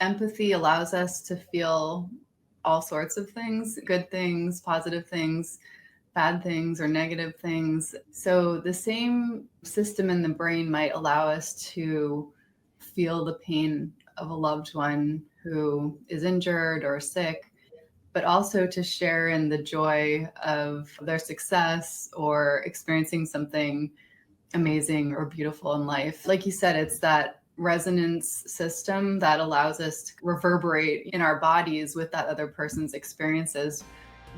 Empathy allows us to feel all sorts of things, good things, positive things, bad things, or negative things. So the same system in the brain might allow us to feel the pain of a loved one who is injured or sick, but also to share in the joy of their success or experiencing something amazing or beautiful in life. Like you said, it's that resonance system that allows us to reverberate in our bodies with that other person's experiences,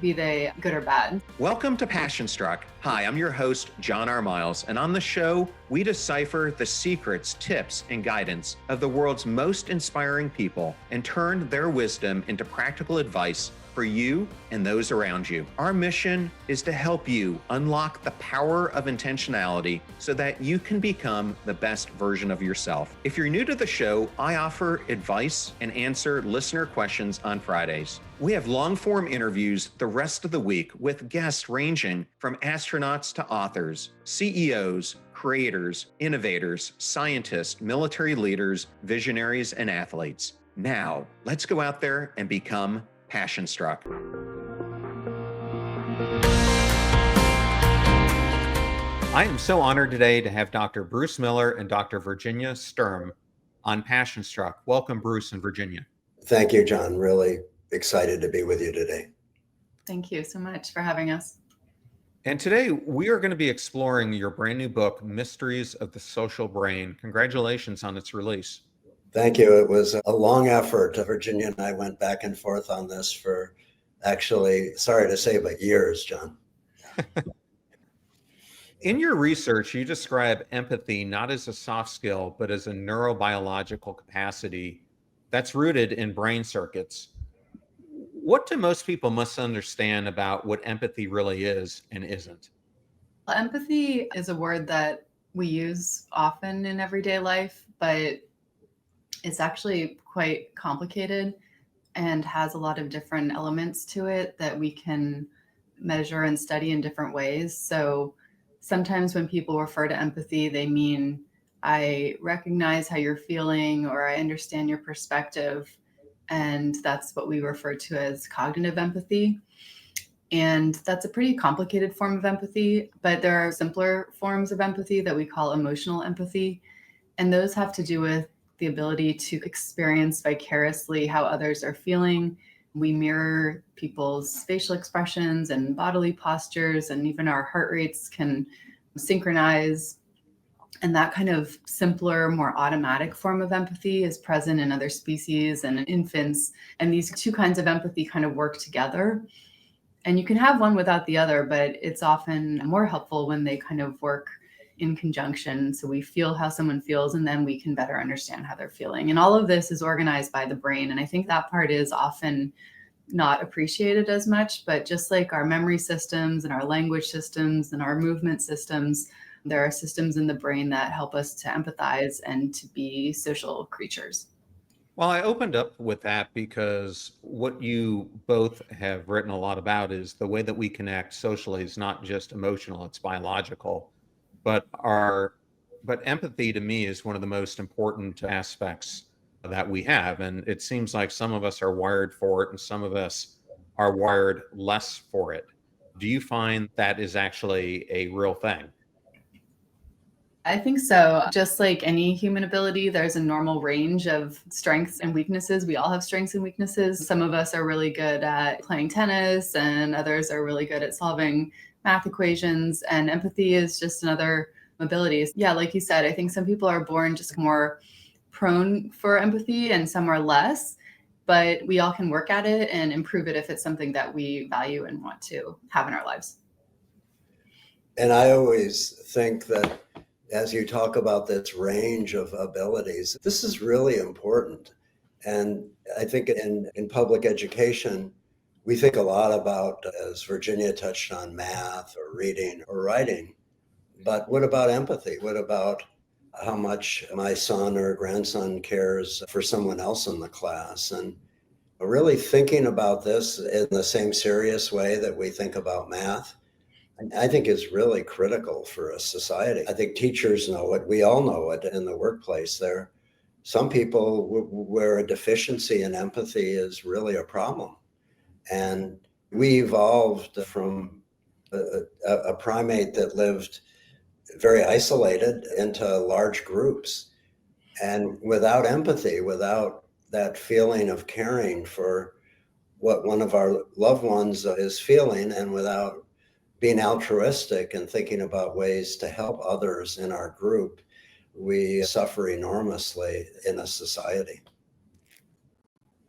be they good or bad. Welcome to Passion Struck. Hi, I'm your host, John R. Miles, and on the show, we decipher the secrets, tips, and guidance of the world's most inspiring people and turn their wisdom into practical advice for you and those around you. Our mission is to help you unlock the power of intentionality so that you can become the best version of yourself. If you're new to the show, I offer advice and answer listener questions on Fridays. We have long-form interviews the rest of the week with guests ranging from astronauts to authors, CEOs, creators, innovators, scientists, military leaders, visionaries, and athletes. Now, let's go out there and become Passion Struck. I am so honored today to have Dr. Bruce Miller and Dr. Virginia Sturm on Passion Struck. Welcome, Bruce and Virginia. Thank you, John. Really excited to be with you today. Thank you so much for having us. And today we are going to be exploring your brand new book, Mysteries of the Social Brain. Congratulations on its release. Thank you. It was a long effort. Virginia and I went back and forth on this for actually, sorry to say, but years, John. In your research, you describe empathy not as a soft skill, but as a neurobiological capacity that's rooted in brain circuits. What do most people misunderstand about what empathy really is and isn't? Empathy is a word that we use often in everyday life, but it's actually quite complicated and has a lot of different elements to it that we can measure and study in different ways. So sometimes when people refer to empathy, they mean, I recognize how you're feeling, or I understand your perspective. And that's what we refer to as cognitive empathy. And that's a pretty complicated form of empathy, but there are simpler forms of empathy that we call emotional empathy. And those have to do with the ability to experience vicariously how others are feeling. We mirror people's facial expressions and bodily postures, and even our heart rates can synchronize. And that kind of simpler, more automatic form of empathy is present in other species and in infants. And these two kinds of empathy kind of work together. And you can have one without the other, but it's often more helpful when they kind of work in conjunction. So we feel how someone feels, and then we can better understand how they're feeling. And all of this is organized by the brain. And I think that part is often not appreciated as much, but just like our memory systems and our language systems and our movement systems, there are systems in the brain that help us to empathize and to be social creatures. Well, I opened up with that because what you both have written a lot about is the way that we connect socially is not just emotional, it's biological. But empathy to me is one of the most important aspects that we have. And it seems like some of us are wired for it and some of us are wired less for it. Do you find that is actually a real thing? I think so. Just like any human ability, there's a normal range of strengths and weaknesses. We all have strengths and weaknesses. Some of us are really good at playing tennis, and others are really good at solving math equations. And empathy is just another ability. Yeah, like you said, I think some people are born just more prone for empathy and some are less, but we all can work at it and improve it if it's something that we value and want to have in our lives. And I always think that as you talk about this range of abilities, this is really important. And I think in public education, we think a lot about, as Virginia touched on, math or reading or writing. But what about empathy? What about how much my son or grandson cares for someone else in the class? And really thinking about this in the same serious way that we think about math, I think is really critical for a society. I think teachers know it. We all know it in the workplace. They're some people where a deficiency in empathy is really a problem. And we evolved from a primate that lived very isolated into large groups. And without empathy, without that feeling of caring for what one of our loved ones is feeling, and without being altruistic and thinking about ways to help others in our group, we suffer enormously in a society.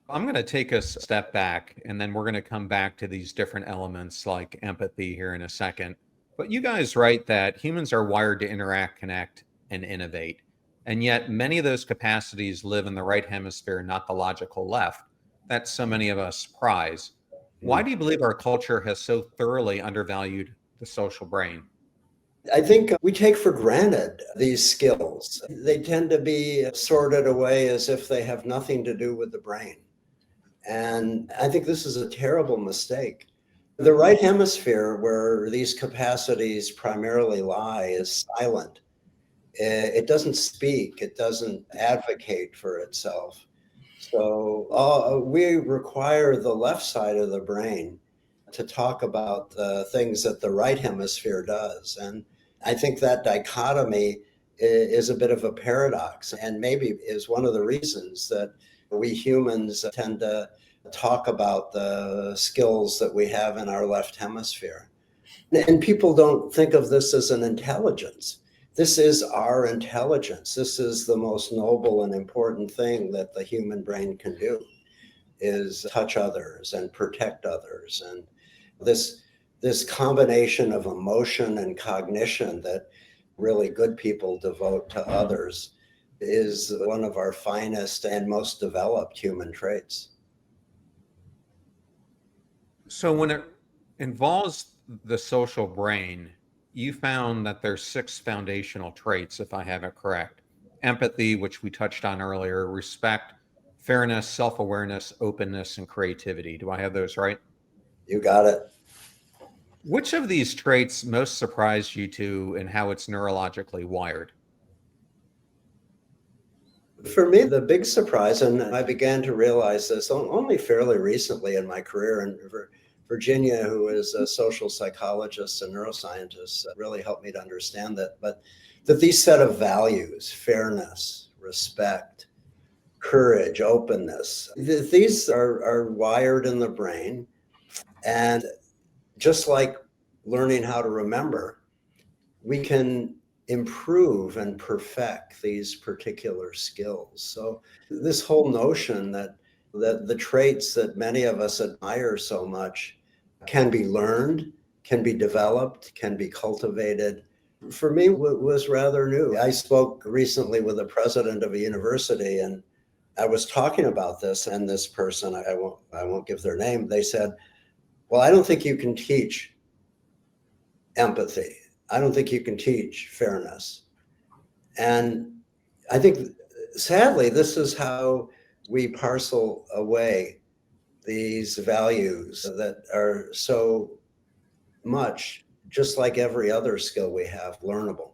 I'm going to take us a step back, and then we're going to come back to these different elements like empathy here in a second. But you guys write that humans are wired to interact, connect, and innovate. And yet many of those capacities live in the right hemisphere, not the logical left, that so many of us prize. Why do you believe our culture has so thoroughly undervalued the social brain? I think we take for granted these skills. They tend to be sorted away as if they have nothing to do with the brain. And I think this is a terrible mistake. The right hemisphere, where these capacities primarily lie, is silent. It doesn't speak, it doesn't advocate for itself. So we require the left side of the brain to talk about the things that the right hemisphere does. And I think that dichotomy is a bit of a paradox, and maybe is one of the reasons that we humans tend to talk about the skills that we have in our left hemisphere. And people don't think of this as an intelligence. This is our intelligence. This is the most noble and important thing that the human brain can do, is touch others and protect others. And this combination of emotion and cognition that really good people devote to others is one of our finest and most developed human traits. So when it involves the social brain, you found that there's 6 foundational traits, if I have it correct. Empathy, which we touched on earlier, respect, fairness, self-awareness, openness, and creativity. Do I have those right? You got it. Which of these traits most surprised you to and how it's neurologically wired? For me, the big surprise, and I began to realize this only fairly recently in my career, and Virginia, who is a social psychologist and neuroscientist, really helped me to understand that, but that these set of values, fairness, respect, courage, openness, these are wired in the brain. And just like learning how to remember, we can improve and perfect these particular skills. So this whole notion that the traits that many of us admire so much can be learned, can be developed, can be cultivated, for me was rather new. I spoke recently with the president of a university, and I was talking about this, and this person, I won't give their name, they said, well, I don't think you can teach empathy. I don't think you can teach fairness. And I think, sadly, this is how we parcel away these values that are so much, just like every other skill we have, learnable.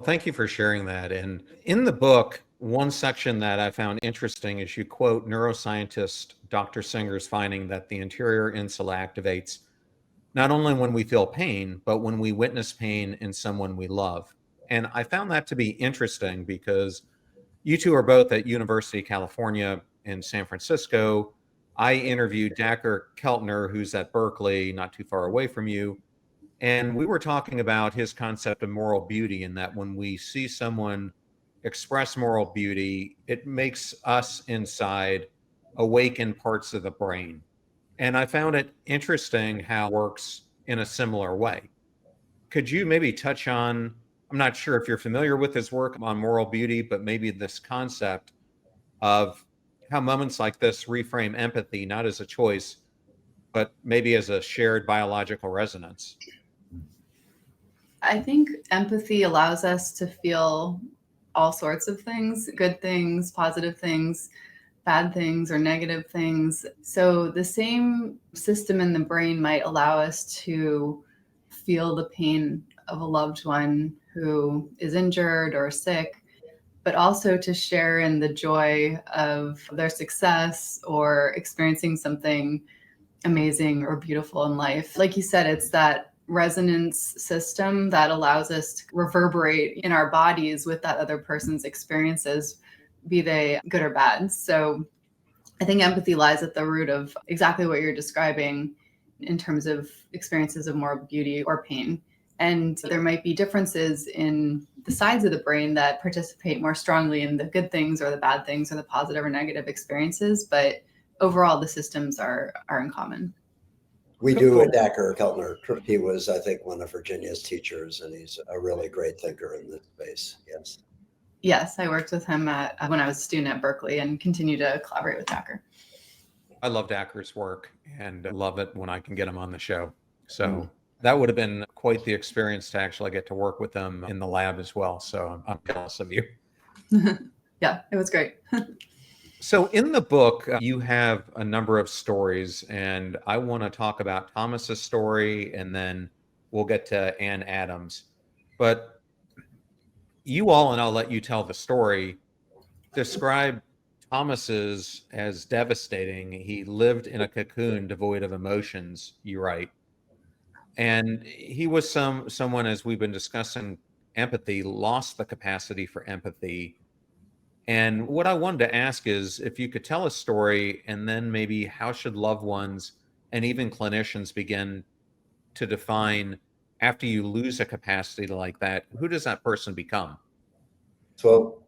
Thank you for sharing that. And in the book, one section that I found interesting is you quote neuroscientist Dr. Singer's finding that the anterior insula activates not only when we feel pain, but when we witness pain in someone we love. And I found that to be interesting because you two are both at University of California in San Francisco. I interviewed Dacher Keltner, who's at Berkeley, not too far away from you. And we were talking about his concept of moral beauty, and that when we see someone express moral beauty, it makes us inside awaken parts of the brain. And I found it interesting how it works in a similar way. Could you maybe touch on, I'm not sure if you're familiar with his work on moral beauty, but maybe this concept of how moments like this reframe empathy, not as a choice, but maybe as a shared biological resonance? I think empathy allows us to feel all sorts of things, good things, positive things, bad things, or negative things. So the same system in the brain might allow us to feel the pain of a loved one who is injured or sick, but also to share in the joy of their success or experiencing something amazing or beautiful in life. Like you said, it's that resonance system that allows us to reverberate in our bodies with that other person's experiences, be they good or bad. So I think empathy lies at the root of exactly what you're describing in terms of experiences of moral beauty or pain. And there might be differences in the sides of the brain that participate more strongly in the good things or the bad things or the positive or negative experiences, but overall the systems are in common. We do with Dacher Keltner. He was, I think, one of Virginia's teachers, and he's a really great thinker in this space. Yes. Yes, I worked with him when I was a student at Berkeley and continue to collaborate with Dacher. I love Dacher's work and love it when I can get him on the show. So that would have been quite the experience to actually get to work with them in the lab as well. So I'm jealous of you. Yeah, it was great. So in the book, you have a number of stories, and I want to talk about Thomas's story, and then we'll get to Ann Adams. But you all, and I'll let you tell the story, describe Thomas's as devastating. He lived in a cocoon devoid of emotions, you write. And he was someone, as we've been discussing empathy, lost the capacity for empathy. And what I wanted to ask is if you could tell a story, and then maybe how should loved ones and even clinicians begin to define, after you lose a capacity like that, who does that person become? So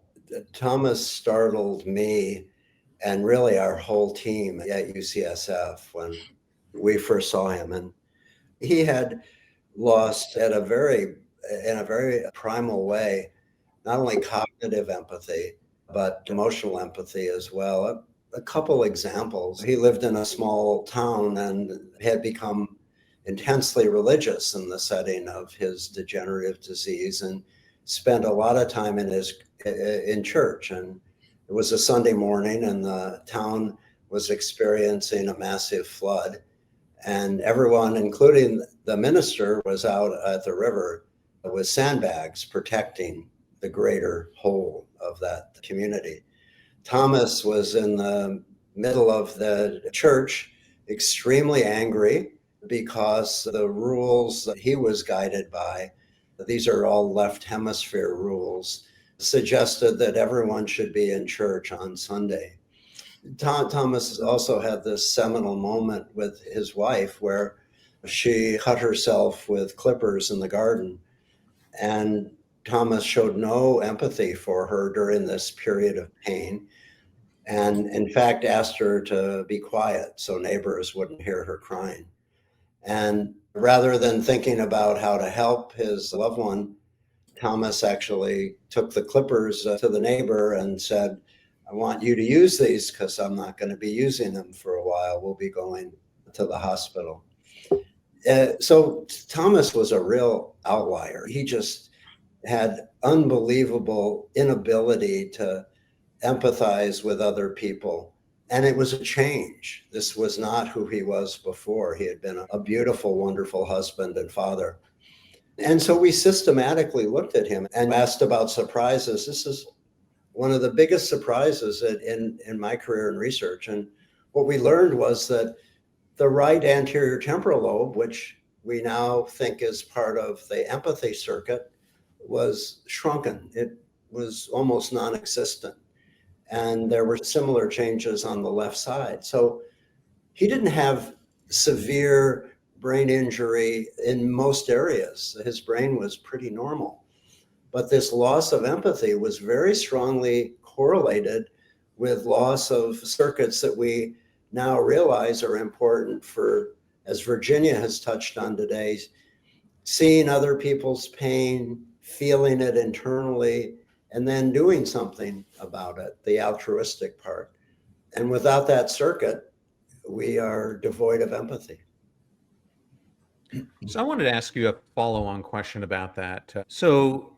Thomas startled me and really our whole team at UCSF when we first saw him. And he had lost in a very primal way, not only cognitive empathy, but emotional empathy as well. A couple examples. He lived in a small town and had become intensely religious in the setting of his degenerative disease and spent a lot of time in church. And it was a Sunday morning and the town was experiencing a massive flood. And everyone, including the minister, was out at the river with sandbags protecting the greater whole of that community. Thomas was in the middle of the church, extremely angry because the rules that he was guided by, these are all left hemisphere rules, suggested that everyone should be in church on Sunday. Thomas also had this seminal moment with his wife where she cut herself with clippers in the garden. And Thomas showed no empathy for her during this period of pain. And in fact, asked her to be quiet so neighbors wouldn't hear her crying. And rather than thinking about how to help his loved one, Thomas actually took the clippers to the neighbor and said, I want you to use these because I'm not going to be using them for a while. We'll be going to the hospital. So Thomas was a real outlier. He just had unbelievable inability to empathize with other people. And it was a change. This was not who he was before. He had been a beautiful, wonderful husband and father. And so we systematically looked at him and asked about surprises. This is one of the biggest surprises in my career in research. And what we learned was that the right anterior temporal lobe, which we now think is part of the empathy circuit, was shrunken. It was almost non-existent. And there were similar changes on the left side. So he didn't have severe brain injury in most areas. His brain was pretty normal. But this loss of empathy was very strongly correlated with loss of circuits that we now realize are important for, as Virginia has touched on today, seeing other people's pain, feeling it internally, and then doing something about it, the altruistic part. And without that circuit, we are devoid of empathy. So I wanted to ask you a follow-on question about that. So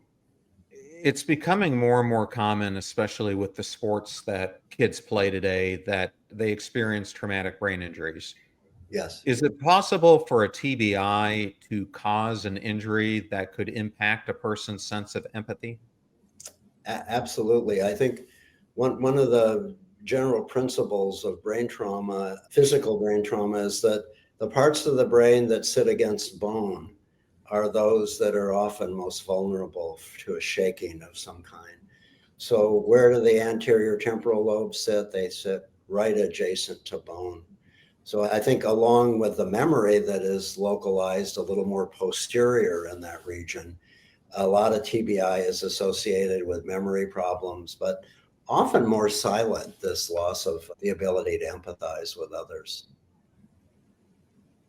it's becoming more and more common, especially with the sports that kids play today, that they experience traumatic brain injuries. Yes. Is it possible for a TBI to cause an injury that could impact a person's sense of empathy? Absolutely. I think one of the general principles of brain trauma, physical brain trauma, is that the parts of the brain that sit against bone are those that are often most vulnerable to a shaking of some kind. So where do the anterior temporal lobes sit? They sit right adjacent to bone. So I think along with the memory that is localized a little more posterior in that region, a lot of TBI is associated with memory problems, but often more silent, this loss of the ability to empathize with others.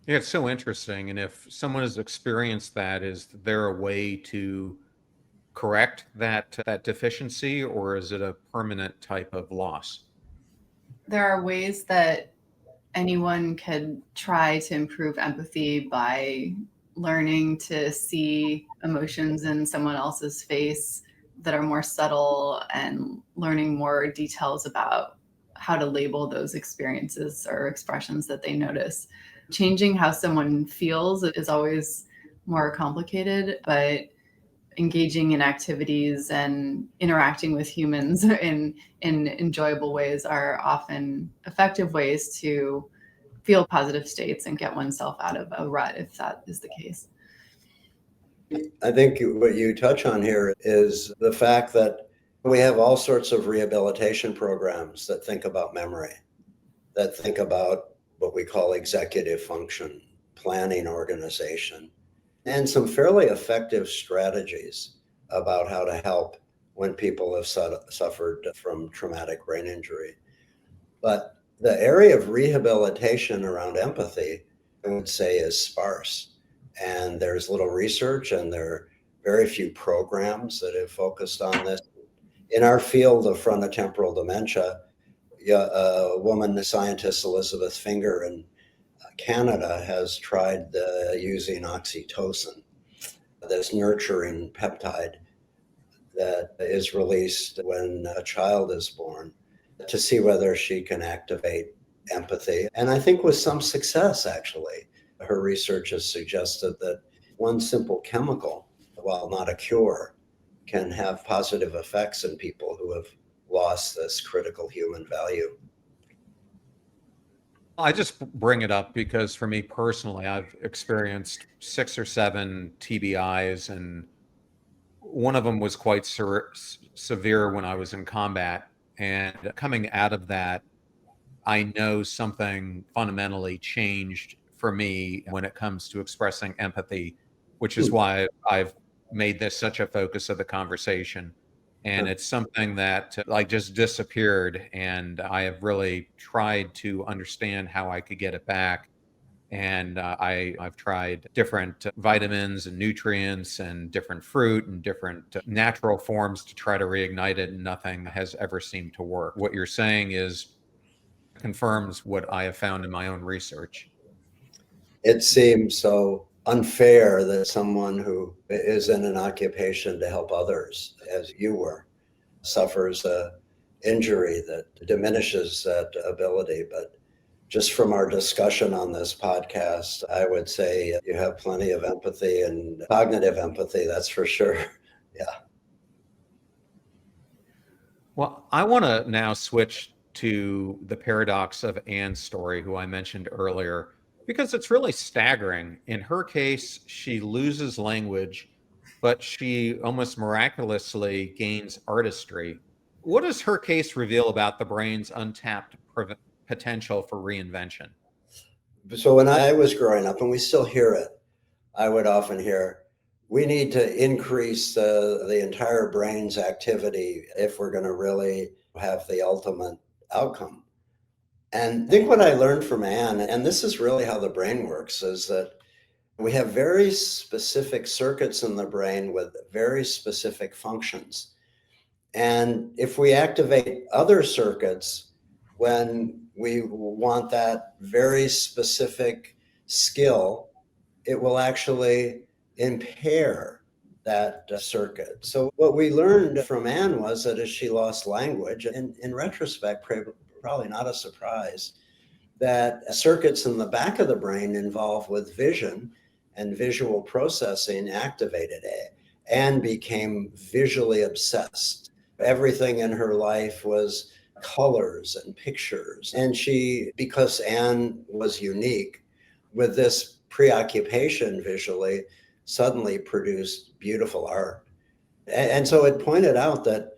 Yeah, it's so interesting. And if someone has experienced that, is there a way to correct that deficiency, or is it a permanent type of loss? There are ways that anyone could try to improve empathy by learning to see emotions in someone else's face that are more subtle and learning more details about how to label those experiences or expressions that they notice. Changing how someone feels is always more complicated, but engaging in activities and interacting with humans in enjoyable ways are often effective ways to feel positive states and get oneself out of a rut if that is the case. I think what you touch on here is the fact that we have all sorts of rehabilitation programs that think about memory, that think about what we call executive function, planning, organization, and some fairly effective strategies about how to help when people have suffered from traumatic brain injury. But the area of rehabilitation around empathy, I would say, is sparse. And there's little research, and there are very few programs that have focused on this. In our field of frontotemporal dementia, yeah, a woman, the scientist Elizabeth Finger in Canada, has tried using oxytocin, this nurturing peptide that is released when a child is born, to see whether she can activate empathy. And I think with some success, actually. Her research has suggested that one simple chemical, while not a cure, can have positive effects in people who have lost this critical human value. I just bring it up because for me personally, I've experienced 6 or 7 TBIs, and one of them was quite severe when I was in combat. And coming out of that, I know something fundamentally changed for me when it comes to expressing empathy, which is why I've made this such a focus of the conversation. And it's something that like just disappeared. And I have really tried to understand how I could get it back. And I've tried different vitamins and nutrients and different fruit and different natural forms to try to reignite it, and nothing has ever seemed to work. What you're saying is confirms what I have found in my own research. It seems so unfair that someone who is in an occupation to help others, as you were, suffers a injury that diminishes that ability. But just from our discussion on this podcast, I would say you have plenty of empathy and cognitive empathy, that's for sure. Yeah. Well, I want to now switch to the paradox of Anne's story, who I mentioned earlier, because it's really staggering. In her case, she loses language, but she almost miraculously gains artistry. What does her case reveal about the brain's untapped potential for reinvention? So when I was growing up, and we still hear it, I would often hear, we need to increase the entire brain's activity if we're going to really have the ultimate outcome. And I think what I learned from Anne, and this is really how the brain works, is that we have very specific circuits in the brain with very specific functions. And if we activate other circuits when we want that very specific skill, it will actually impair that circuit. So what we learned from Anne was that as she lost language, and in retrospect, probably not a surprise, that circuits in the back of the brain involved with vision and visual processing activated and became visually obsessed. Everything in her life was colors and pictures. And she, because Anne was unique with this preoccupation visually, suddenly produced beautiful art. And so it pointed out that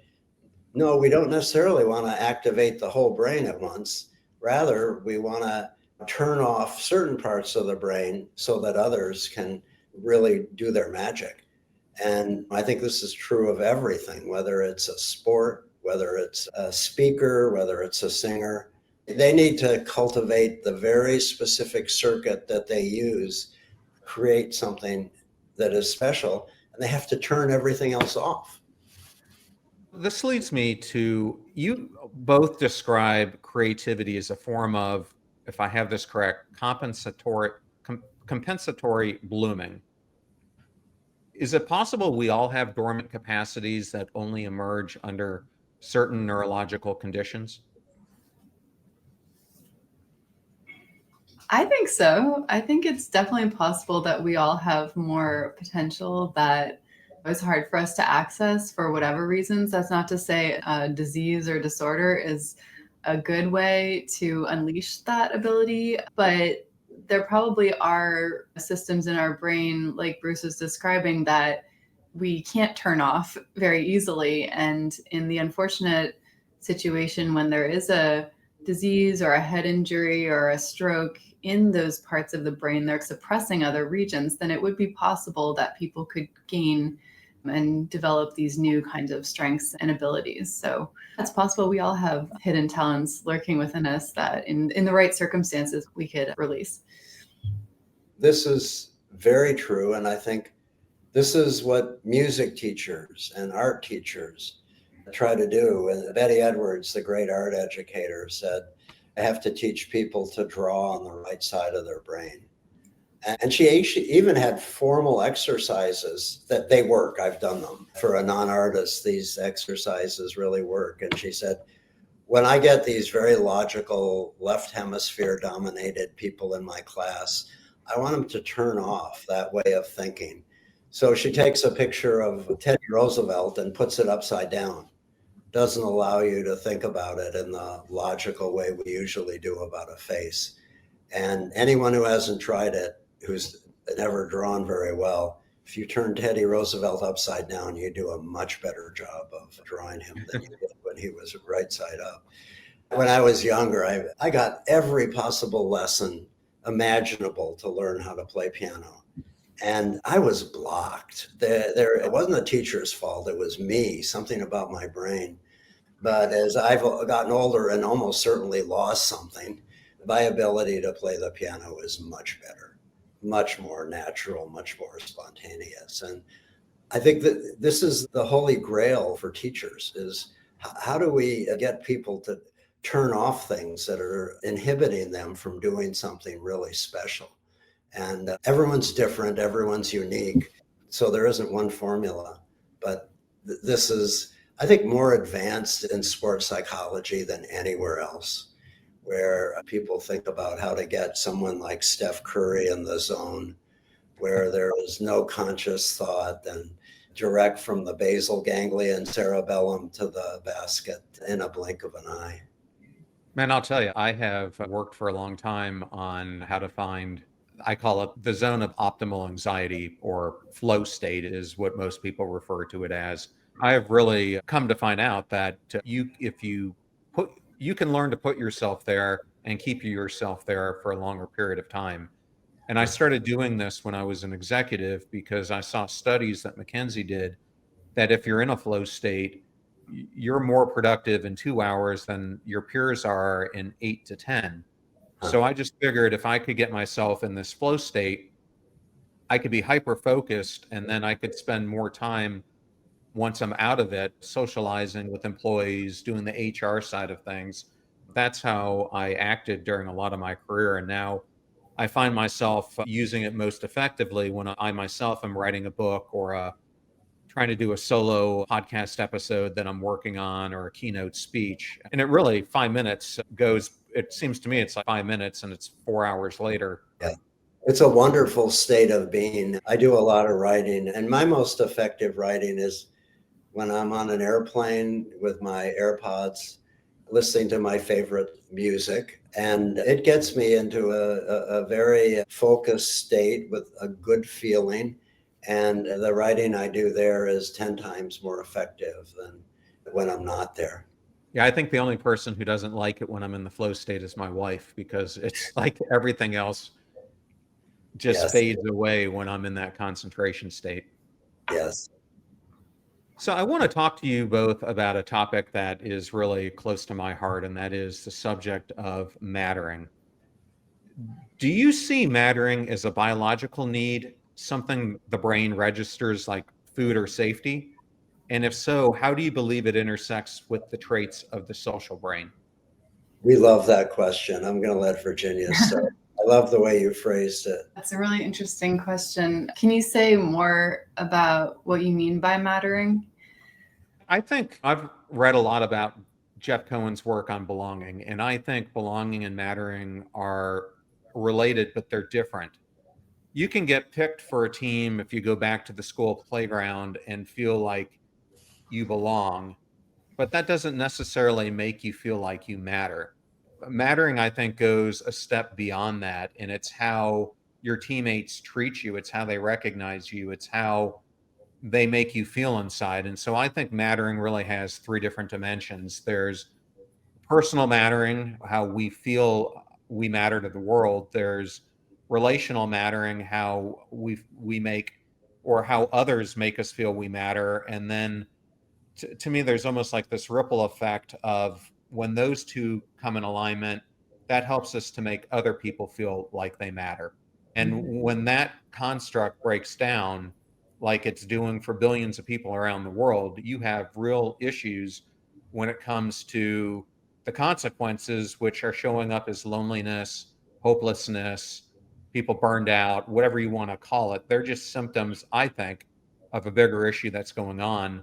no, we don't necessarily want to activate the whole brain at once. Rather, we want to turn off certain parts of the brain so that others can really do their magic. And I think this is true of everything, whether it's a sport, whether it's a speaker, whether it's a singer. They need to cultivate the very specific circuit that they use, create something that is special, and they have to turn everything else off. This leads me to, you both describe creativity as a form of, if I have this correct, compensatory blooming. Is it possible we all have dormant capacities that only emerge under certain neurological conditions? I think so. I think it's definitely possible that we all have more potential that is hard for us to access for whatever reasons. That's not to say a disease or disorder is a good way to unleash that ability, but there probably are systems in our brain, like Bruce was describing, that we can't turn off very easily. And in the unfortunate situation when there is a disease or a head injury or a stroke in those parts of the brain, they're suppressing other regions, then it would be possible that people could gain and develop these new kinds of strengths and abilities. So it's possible we all have hidden talents lurking within us that in the right circumstances we could release. This is very true. And I think this is what music teachers and art teachers try to do. And Betty Edwards, the great art educator, said, I have to teach people to draw on the right side of their brain. And she even had formal exercises that they work. I've done them. For a non-artist, these exercises really work. And she said, when I get these very logical left hemisphere dominated people in my class, I want them to turn off that way of thinking. So she takes a picture of Teddy Roosevelt and puts it upside down. Doesn't allow you to think about it in the logical way we usually do about a face. And anyone who hasn't tried it, who's never drawn very well, if you turn Teddy Roosevelt upside down, you do a much better job of drawing him than you did when he was right side up. When I was younger, I got every possible lesson imaginable to learn how to play piano. And I was blocked. It wasn't the teacher's fault. It was me, something about my brain. But as I've gotten older and almost certainly lost something, my ability to play the piano is much better, much more natural, much more spontaneous. And I think that this is the holy grail for teachers, is how do we get people to turn off things that are inhibiting them from doing something really special? And everyone's different, everyone's unique. So there isn't one formula, but this is, I think, more advanced in sports psychology than anywhere else, where people think about how to get someone like Steph Curry in the zone, where there is no conscious thought and direct from the basal ganglia and cerebellum to the basket in a blink of an eye. Man, I'll tell you, I have worked for a long time on how to find, I call it the zone of optimal anxiety, or flow state is what most people refer to it as. I have really come to find out that you can learn to put yourself there and keep yourself there for a longer period of time. And I started doing this when I was an executive because I saw studies that McKinsey did that if you're in a flow state, you're more productive in 2 hours than your peers are in 8 to 10. So I just figured if I could get myself in this flow state, I could be hyper focused, and then I could spend more time once I'm out of it, socializing with employees, doing the HR side of things. That's how I acted during a lot of my career. And now I find myself using it most effectively when I myself am writing a book or trying to do a solo podcast episode that I'm working on, or a keynote speech. And it really, 5 minutes goes, it seems to me it's like 5 minutes and it's 4 hours later. Yeah. It's a wonderful state of being. I do a lot of writing, and my most effective writing is when I'm on an airplane with my AirPods, listening to my favorite music. And it gets me into a very focused state with a good feeling. And the writing I do there is 10 times more effective than when I'm not there. Yeah, I think the only person who doesn't like it when I'm in the flow state is my wife, because it's like everything else just Yes, fades away when I'm in that concentration state. yes. So I want to talk to you both about a topic that is really close to my heart, and that is the subject of mattering. Do you see mattering as a biological need, something the brain registers like food or safety? And if so, how do you believe it intersects with the traits of the social brain? We love that question. I'm going to let Virginia start. I love the way you phrased it. That's a really interesting question. Can you say more about what you mean by mattering? I think I've read a lot about Jeff Cohen's work on belonging, and I think belonging and mattering are related, but they're different. You can get picked for a team if you go back to the school playground and feel like you belong, but that doesn't necessarily make you feel like you matter. Mattering, I think, goes a step beyond that, and it's how your teammates treat you, it's how they recognize you, it's how they make you feel inside. And so I think mattering really has three different dimensions. There's personal mattering, how we feel we matter to the world. There's relational mattering, how we make, or how others make us feel we matter. And then to me, there's almost like this ripple effect of when those two come in alignment, that helps us to make other people feel like they matter. And when that construct breaks down, like it's doing for billions of people around the world, you have real issues when it comes to the consequences, which are showing up as loneliness, hopelessness, people burned out, whatever you want to call it. They're just symptoms, I think, of a bigger issue that's going on,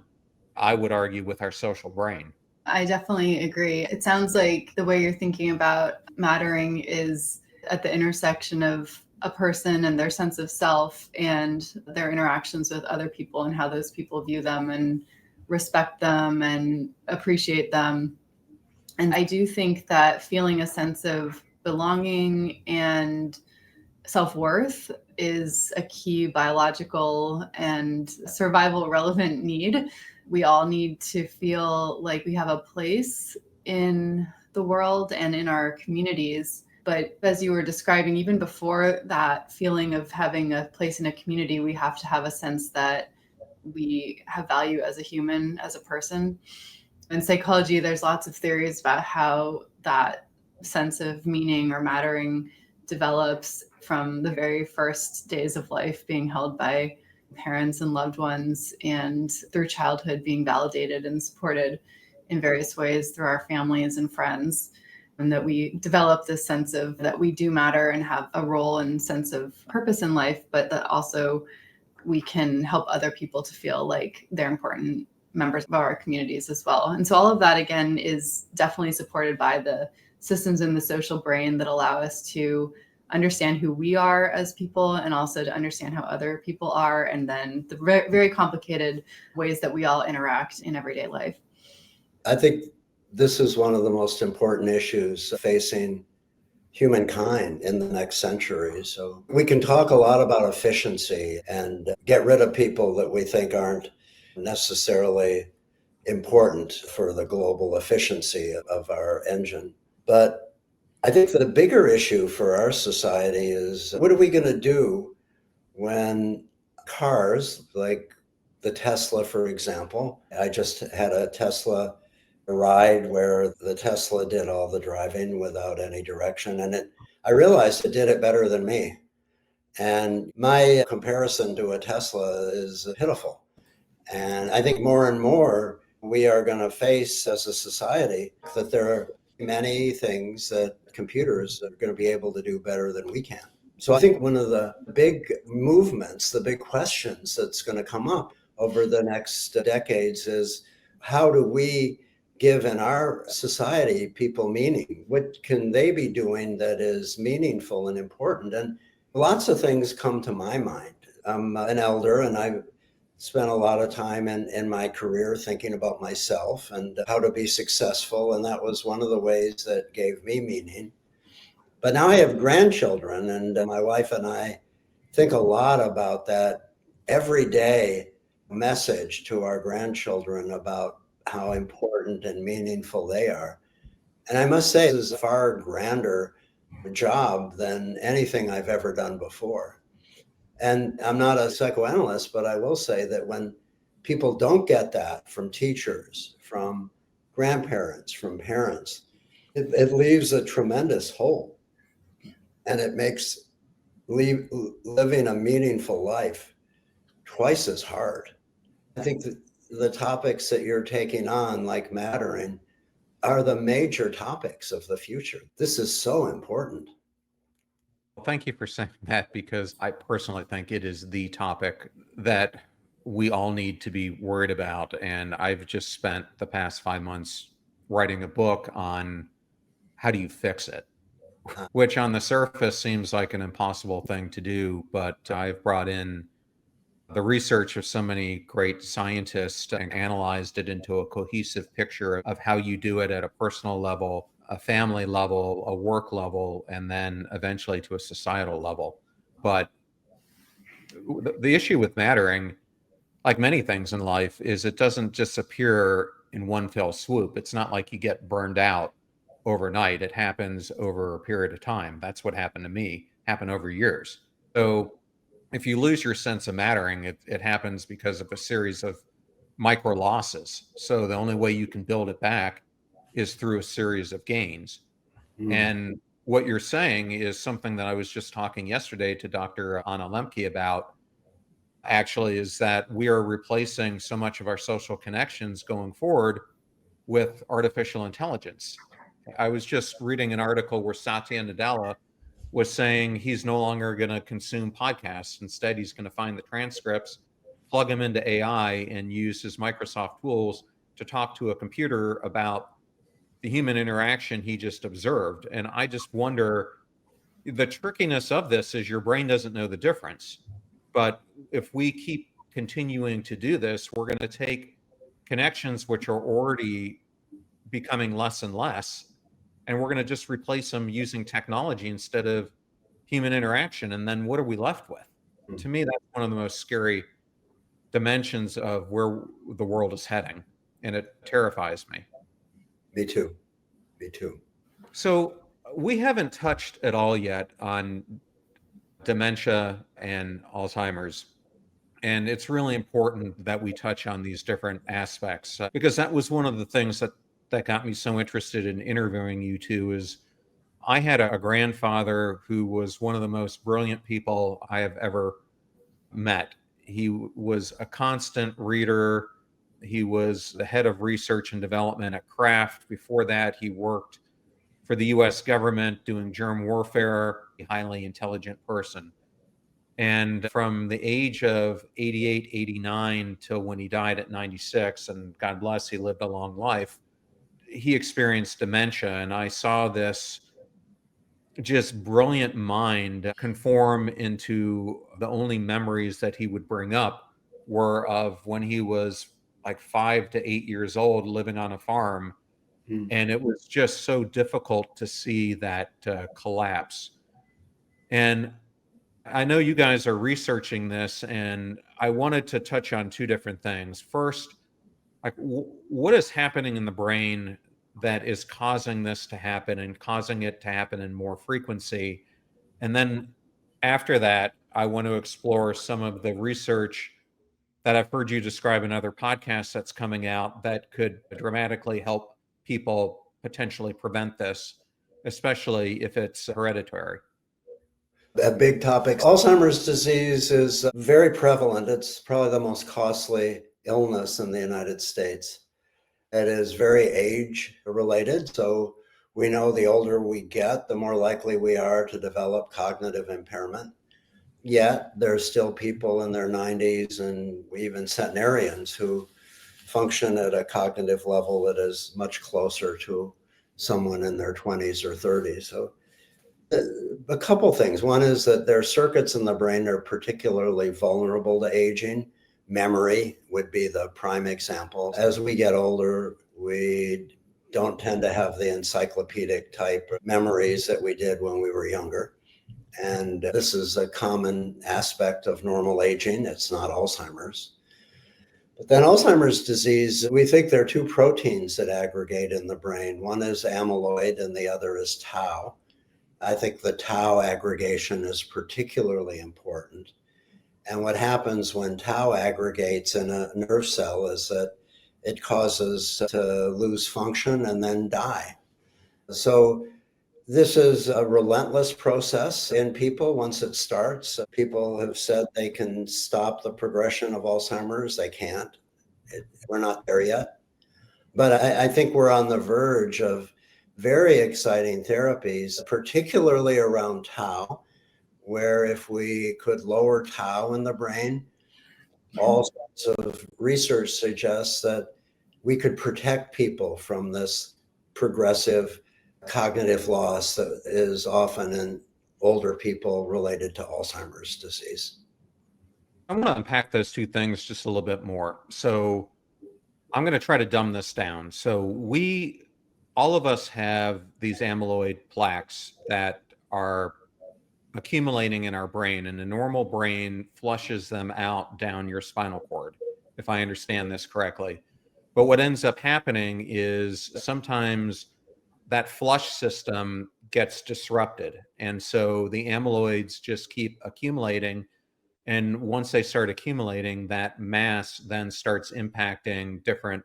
I would argue, with our social brain. I definitely agree. It sounds like the way you're thinking about mattering is at the intersection of a person and their sense of self and their interactions with other people and how those people view them and respect them and appreciate them. And I do think that feeling a sense of belonging and self-worth is a key biological and survival relevant need. We all need to feel like we have a place in the world and in our communities. But as you were describing, even before that feeling of having a place in a community, we have to have a sense that we have value as a human, as a person. In psychology, there's lots of theories about how that sense of meaning or mattering develops from the very first days of life, being held by parents and loved ones, and through childhood being validated and supported in various ways through our families and friends. And that we develop this sense of that we do matter and have a role and sense of purpose in life, but that also we can help other people to feel like they're important members of our communities as well. And so all of that, again, is definitely supported by the systems in the social brain that allow us to understand who we are as people and also to understand how other people are, and then the very complicated ways that we all interact in everyday life. I think this is one of the most important issues facing humankind in the next century. So we can talk a lot about efficiency and get rid of people that we think aren't necessarily important for the global efficiency of our engine. But I think the bigger issue for our society is, what are we going to do when cars, like the Tesla, for example, I just had a Tesla ride where the Tesla did all the driving without any direction. And I realized it did it better than me. And my comparison to a Tesla is pitiful. And I think more and more we are going to face as a society that there are many things that computers are going to be able to do better than we can. So I think one of the big movements, the big questions that's going to come up over the next decades is, how do we give in our society people meaning? What can they be doing that is meaningful and important? And lots of things come to my mind. I'm an elder and I spent a lot of time in my career thinking about myself and how to be successful. And that was one of the ways that gave me meaning. But now I have grandchildren, and my wife and I think a lot about that everyday message to our grandchildren about how important and meaningful they are. And I must say, this is a far grander job than anything I've ever done before. And I'm not a psychoanalyst, but I will say that when people don't get that from teachers, from grandparents, from parents, it leaves a tremendous hole. And it makes living a meaningful life twice as hard. I think that the topics that you're taking on, like mattering, are the major topics of the future. This is so important. Well, thank you for saying that, because I personally think it is the topic that we all need to be worried about. And I've just spent the past 5 months writing a book on how do you fix it, which on the surface seems like an impossible thing to do. But I've brought in the research of so many great scientists and analyzed it into a cohesive picture of how you do it at a personal level, a family level, a work level, and then eventually to a societal level. But the issue with mattering, like many things in life, is it doesn't just appear in one fell swoop. It's not like you get burned out overnight. It happens over a period of time. That's what happened to me, happened over years. So if you lose your sense of mattering, it happens because of a series of micro losses. So the only way you can build it back is through a series of gains. And what you're saying is something that I was just talking yesterday to Dr. Anna Lemke about, actually, is that we are replacing so much of our social connections going forward with artificial intelligence. I was just reading an article where Satya Nadella was saying he's no longer going to consume podcasts. Instead, he's going to find the transcripts, plug them into AI, and use his Microsoft tools to talk to a computer about the human interaction he just observed. And I just wonder, the trickiness of this is your brain doesn't know the difference. But if we keep continuing to do this, we're going to take connections which are already becoming less and less, and we're going to just replace them using technology instead of human interaction. And then what are we left with? To me, that's one of the most scary dimensions of where the world is heading, and it terrifies me. Me too. Me too. So we haven't touched at all yet on dementia and Alzheimer's. And it's really important that we touch on these different aspects, because that was one of the things that got me so interested in interviewing you two. Is I had a grandfather who was one of the most brilliant people I have ever met. He was a constant reader. He was the head of research and development at Kraft. Before that, he worked for the US government doing germ warfare, a highly intelligent person. And from the age of 88, 89 till when he died at 96, and God bless, he lived a long life, he experienced dementia. And I saw this just brilliant mind conform into the only memories that he would bring up were of when he was like 5 to 8 years old living on a farm. And it was just so difficult to see that collapse. And I know you guys are researching this, and I wanted to touch on two different things. First, like what is happening in the brain that is causing this to happen and causing it to happen in more frequency? And then after that, I want to explore some of the research that I've heard you describe in other podcasts that's coming out that could dramatically help people potentially prevent this, especially if it's hereditary. A big topic. Alzheimer's disease is very prevalent. It's probably the most costly illness in the United States. It is very age related. So we know the older we get, the more likely we are to develop cognitive impairment. Yet there's still people in their 90s and even centenarians who function at a cognitive level that is much closer to someone in their 20s or 30s. So a couple things. One is that their circuits in the brain are particularly vulnerable to aging, Memory would be the prime example. As we get older, we don't tend to have the encyclopedic type of memories that we did when we were younger. And this is a common aspect of normal aging. It's not Alzheimer's. But then Alzheimer's disease, we think there are two proteins that aggregate in the brain. One is amyloid and the other is tau. I think the tau aggregation is particularly important. And what happens when tau aggregates in a nerve cell is that it causes to lose function and then die. So this is a relentless process in people once it starts. People have said they can stop the progression of Alzheimer's. They can't. We're not there yet. But I think we're on the verge of very exciting therapies, particularly around tau, where if we could lower tau in the brain, all sorts of research suggests that we could protect people from this progressive cognitive loss that is often in older people related to Alzheimer's disease. I want to unpack those two things just a little bit more. So I'm going to try to dumb this down. So all of us have these amyloid plaques that are accumulating in our brain, and the normal brain flushes them out down your spinal cord, if I understand this correctly. But what ends up happening is sometimes that flush system gets disrupted. And so the amyloids just keep accumulating. And once they start accumulating, that mass then starts impacting different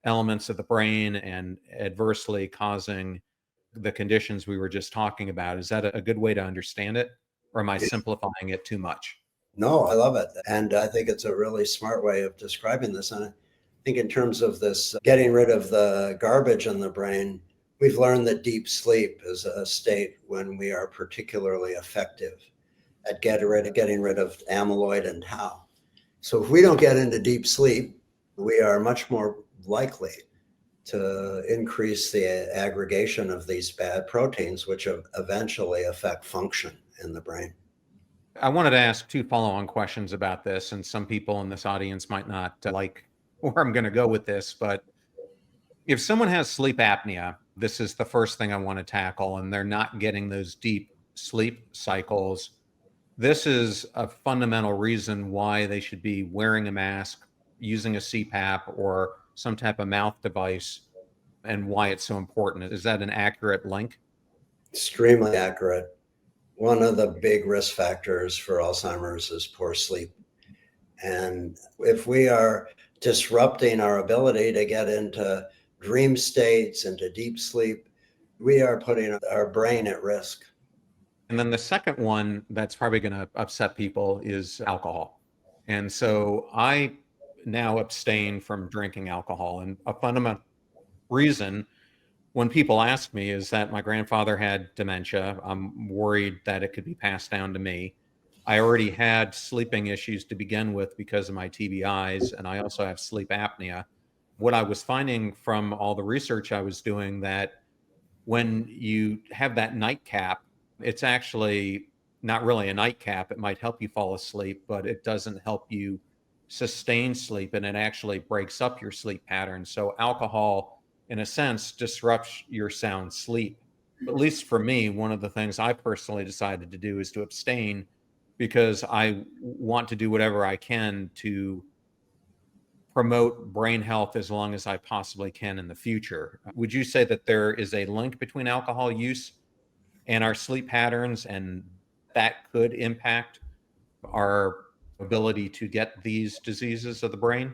elements of the brain and adversely causing the conditions we were just talking about. Is that a good way to understand it? Or am I simplifying it too much? No, I love it. And I think it's a really smart way of describing this. And I think in terms of this getting rid of the garbage in the brain, we've learned that deep sleep is a state when we are particularly effective at getting rid of amyloid and tau. So if we don't get into deep sleep, we are much more likely to increase the aggregation of these bad proteins, which eventually affect function in the brain. I wanted to ask two follow-on questions about this, and some people in this audience might not like where I'm going to go with this, but if someone has sleep apnea, this is the first thing I want to tackle, and they're not getting those deep sleep cycles. This is a fundamental reason why they should be wearing a mask, using a CPAP or some type of mouth device, and why it's so important. Is that an accurate link? Extremely accurate. One of the big risk factors for Alzheimer's is poor sleep. And if we are disrupting our ability to get into dream states, into deep sleep, we are putting our brain at risk. And then the second one that's probably going to upset people is alcohol. And so I now abstain from drinking alcohol. And a fundamental reason when people ask me is that my grandfather had dementia. I'm worried that it could be passed down to me. I already had sleeping issues to begin with because of my TBIs, and I also have sleep apnea. What I was finding from all the research I was doing, that when you have that nightcap, it's actually not really a nightcap. It might help you fall asleep, but it doesn't help you sustain sleep, and it actually breaks up your sleep pattern. So alcohol, in a sense, disrupts your sound sleep. At least for me, one of the things I personally decided to do is to abstain, because I want to do whatever I can to promote brain health as long as I possibly can in the future. Would you say that there is a link between alcohol use and our sleep patterns, and that could impact our ability to get these diseases of the brain?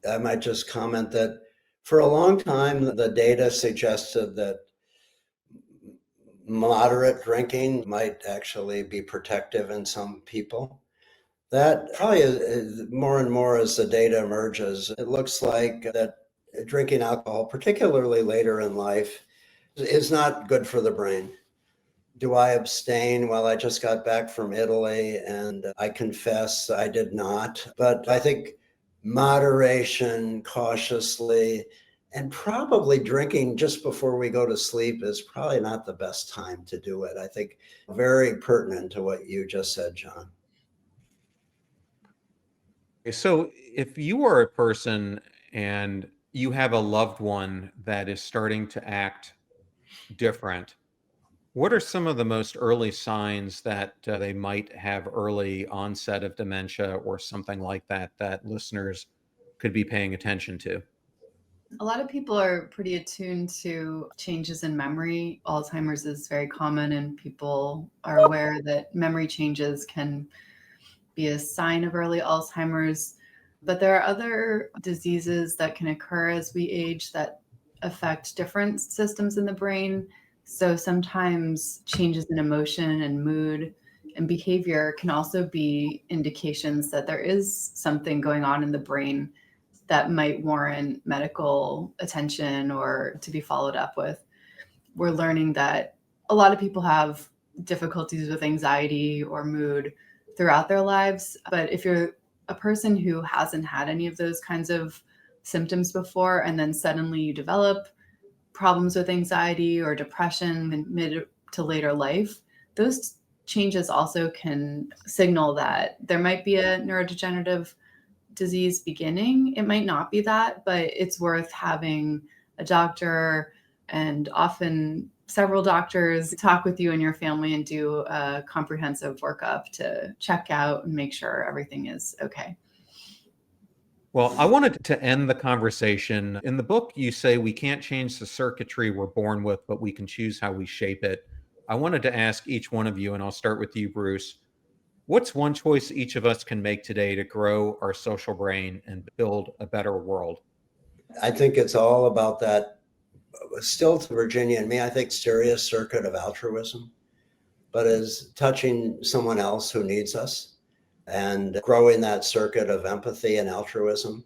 I might just comment that for a long time, the data suggested that moderate drinking might actually be protective in some people. That probably is more and more as the data emerges. It looks like that drinking alcohol, particularly later in life, is not good for the brain. Do I abstain? Well, I just got back from Italy and I confess I did not. But I think moderation, cautiously, and probably drinking just before we go to sleep is probably not the best time to do it. I think very pertinent to what you just said, John. So if you are a person and you have a loved one that is starting to act different, what are some of the most early signs that they might have early onset of dementia or something like that that listeners could be paying attention to? A lot of people are pretty attuned to changes in memory. Alzheimer's is very common, and people are aware that memory changes can be a sign of early Alzheimer's. But there are other diseases that can occur as we age that affect different systems in the brain. So sometimes changes in emotion and mood and behavior can also be indications that there is something going on in the brain that might warrant medical attention or to be followed up with. We're learning that a lot of people have difficulties with anxiety or mood throughout their lives. But if you're a person who hasn't had any of those kinds of symptoms before, and then suddenly you develop problems with anxiety or depression in mid to later life, those changes also can signal that there might be a neurodegenerative disease beginning. It might not be that, but it's worth having a doctor and often several doctors talk with you and your family and do a comprehensive workup to check out and make sure everything is okay. Well, I wanted to end the conversation. In the book, you say we can't change the circuitry we're born with, but we can choose how we shape it. I wanted to ask each one of you, and I'll start with you, Bruce. What's one choice each of us can make today to grow our social brain and build a better world? I think it's all about that. Still to Virginia and me, I think serious circuit of altruism, but as touching someone else who needs us and growing that circuit of empathy and altruism.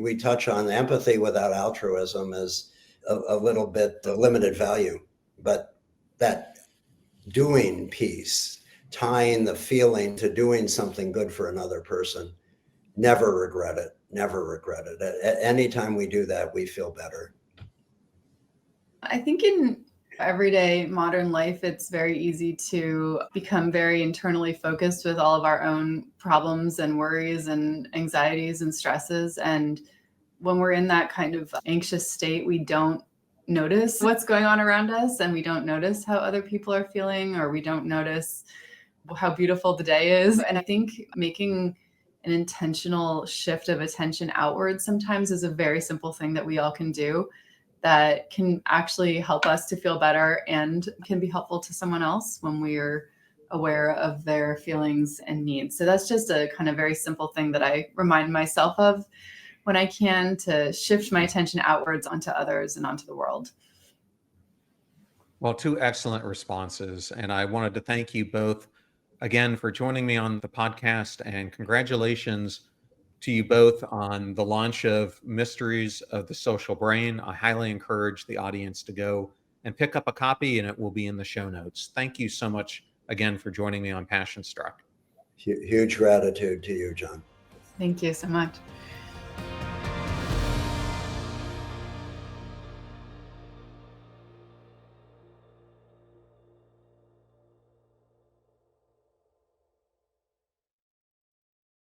We touch on empathy without altruism as a little bit limited value, but that doing piece, tying the feeling to doing something good for another person, never regret it, never regret it. Any time we do that, we feel better. I think in everyday modern life, it's very easy to become very internally focused with all of our own problems and worries and anxieties and stresses. And when we're in that kind of anxious state, we don't notice what's going on around us, and we don't notice how other people are feeling, or we don't notice how beautiful the day is. And I think making an intentional shift of attention outward sometimes is a very simple thing that we all can do that can actually help us to feel better and can be helpful to someone else when we're aware of their feelings and needs. So that's just a kind of very simple thing that I remind myself of when I can, to shift my attention outwards onto others and onto the world. Well, two excellent responses. And I wanted to thank you both again for joining me on the podcast, and congratulations to you both on the launch of Mysteries of the Social Brain. I highly encourage the audience to go and pick up a copy, and it will be in the show notes. Thank you so much again for joining me on Passion Struck. Huge gratitude to you, John. Thank you so much.